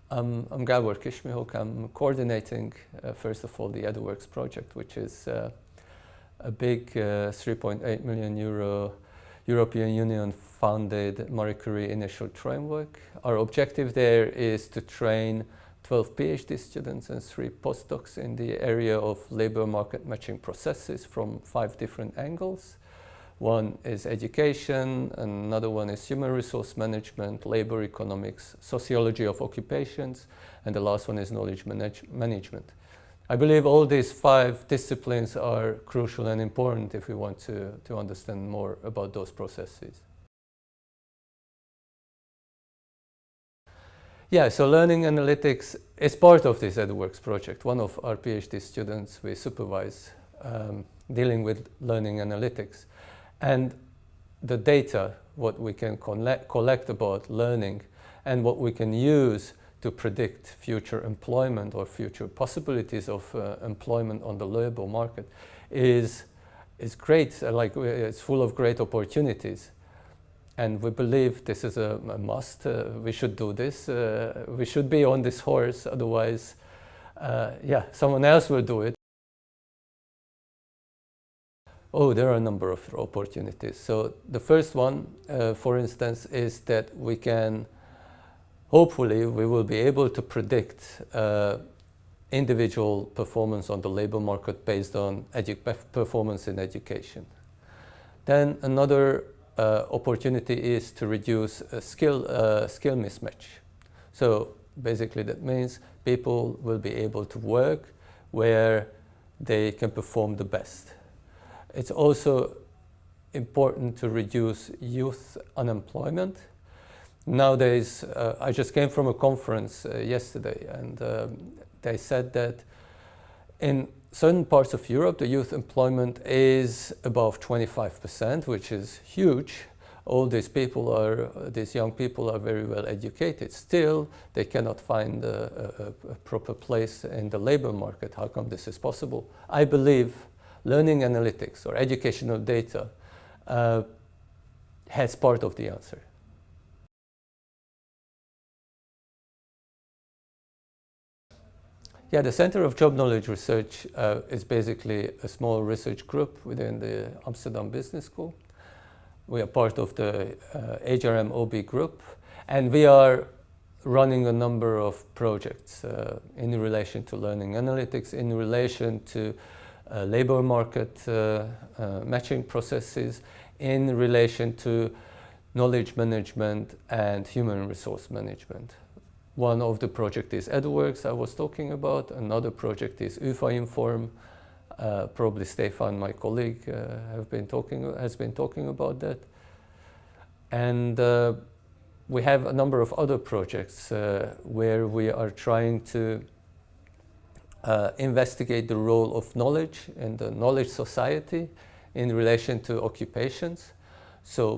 I'm Gábor Kismihók. I'm coordinating, first of all, the Eduworks project, which is a big 3.8 million euro European Union funded Marie Curie initial framework. Our objective there is to train 12 PhD students and 3 postdocs in the area of labor market matching processes from 5 different angles. One is education, another one is human resource management, labor economics, sociology of occupations, and the last one is knowledge management. I believe all these 5 disciplines are crucial and important if we want to understand more about those processes. Yeah, so learning analytics is part of this Eduworks project. One of our PhD students we supervise dealing with learning analytics. And the data, what we can collect about learning and what we can use to predict future employment or future possibilities of employment on the labor market is great. It's full of great opportunities. And we believe this is a must. We should do this. We should be on this horse. Otherwise, someone else will do it. Oh, there are a number of opportunities. So the first one, for instance, is that hopefully we will be able to predict individual performance on the labor market based on performance in education. Then another opportunity is to reduce skill mismatch. So basically that means people will be able to work where they can perform the best. It's also important to reduce youth unemployment. Nowadays, I just came from a conference yesterday, and they said that in certain parts of Europe, the youth employment is above 25%, which is huge. All these young people are very well educated. Still, they cannot find a proper place in the labor market. How come this is possible? I believe learning analytics or educational data has part of the answer. Yeah, the Center of Job Knowledge Research is basically a small research group within the Amsterdam Business School. We are part of the HRM OB group, and we are running a number of projects in relation to learning analytics, in relation to labor market matching processes, in relation to knowledge management and human resource management. One of the projects is Eduworks I was talking about. Another project is UvA-Inform. Probably Stefan, my colleague, has been talking about that. And we have a number of other projects where we are trying to investigate the role of knowledge in the knowledge society in relation to occupations. So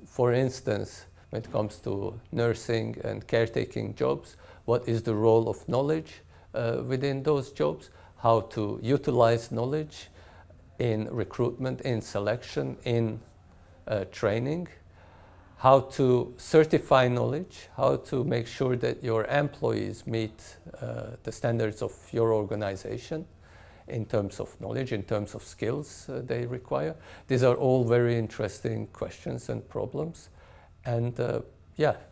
for instance, when it comes to nursing and caretaking jobs, what is the role of knowledge within those jobs? How to utilize knowledge in recruitment, in selection, in training? How to certify knowledge? How to make sure that your employees meet the standards of your organization in terms of knowledge, in terms of skills they require? These are all very interesting questions and problems. And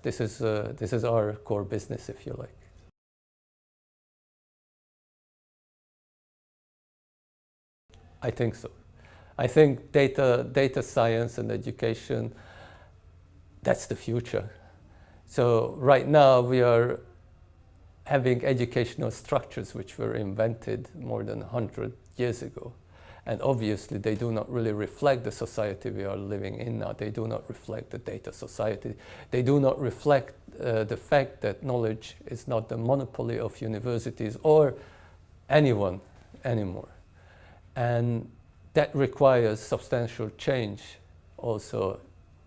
this is our core business, if you like. I think so. I think data science and education, that's the future. So right now we are having educational structures which were invented more than 100 years ago. And obviously they do not really reflect the society we are living in now. They do not reflect the data society. They do not reflect the fact that knowledge is not the monopoly of universities or anyone anymore. And that requires substantial change also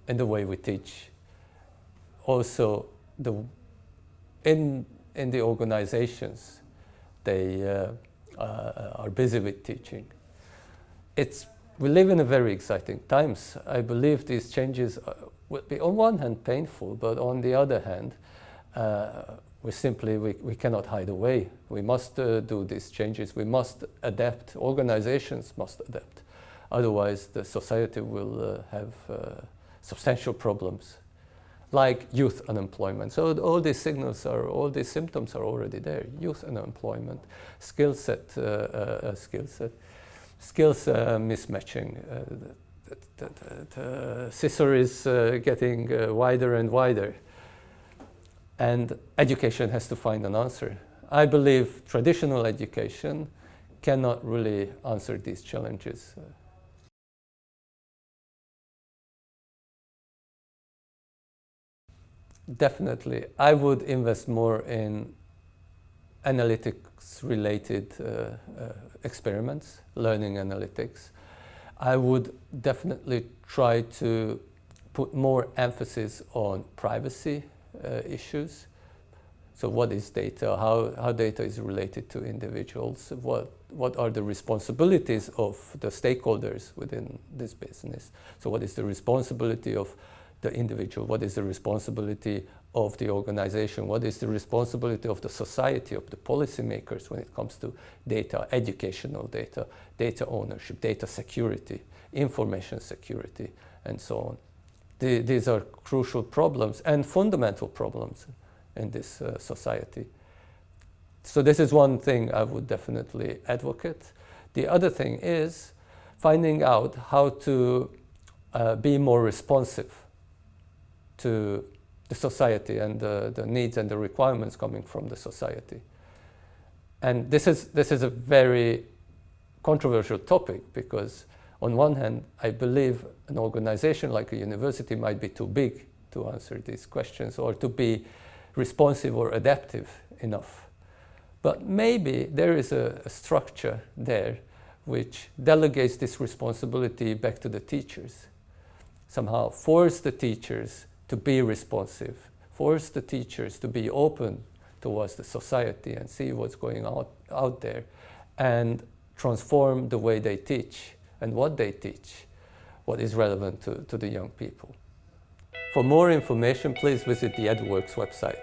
in the way we teach. Also, in the organizations, they are busy with teaching. We live in a very exciting times. I believe these changes will be on one hand painful, but on the other hand, we cannot hide away. We must do these changes. We must adapt. Organizations must adapt. Otherwise, the society will have substantial problems, like youth unemployment. So all these signals all these symptoms are already there. Youth unemployment, skills mismatching. The scissor is getting wider and wider. And education has to find an answer. I believe traditional education cannot really answer these challenges. Definitely, I would invest more in analytics-related experiments, learning analytics. I would definitely try to put more emphasis on privacy issues. So what is data? How data is related to individuals? What are the responsibilities of the stakeholders within this business? So what is the responsibility of the individual? What is the responsibility of the organization? What is the responsibility of the society, of the policymakers when it comes to data, educational data, data ownership, data security, information security, and so on? These are crucial problems and fundamental problems in this society. So this is one thing I would definitely advocate. The other thing is finding out how to be more responsive to the society and the needs and the requirements coming from the society. And this is a very controversial topic, because on one hand, I believe an organization like a university might be too big to answer these questions or to be responsive or adaptive enough. But maybe there is a structure there which delegates this responsibility back to the teachers. Somehow force the teachers to be responsive, force the teachers to be open towards the society and see what's going on out there, and transform the way they teach and what they teach, what is relevant to the young people. For more information, please visit the Eduworks website.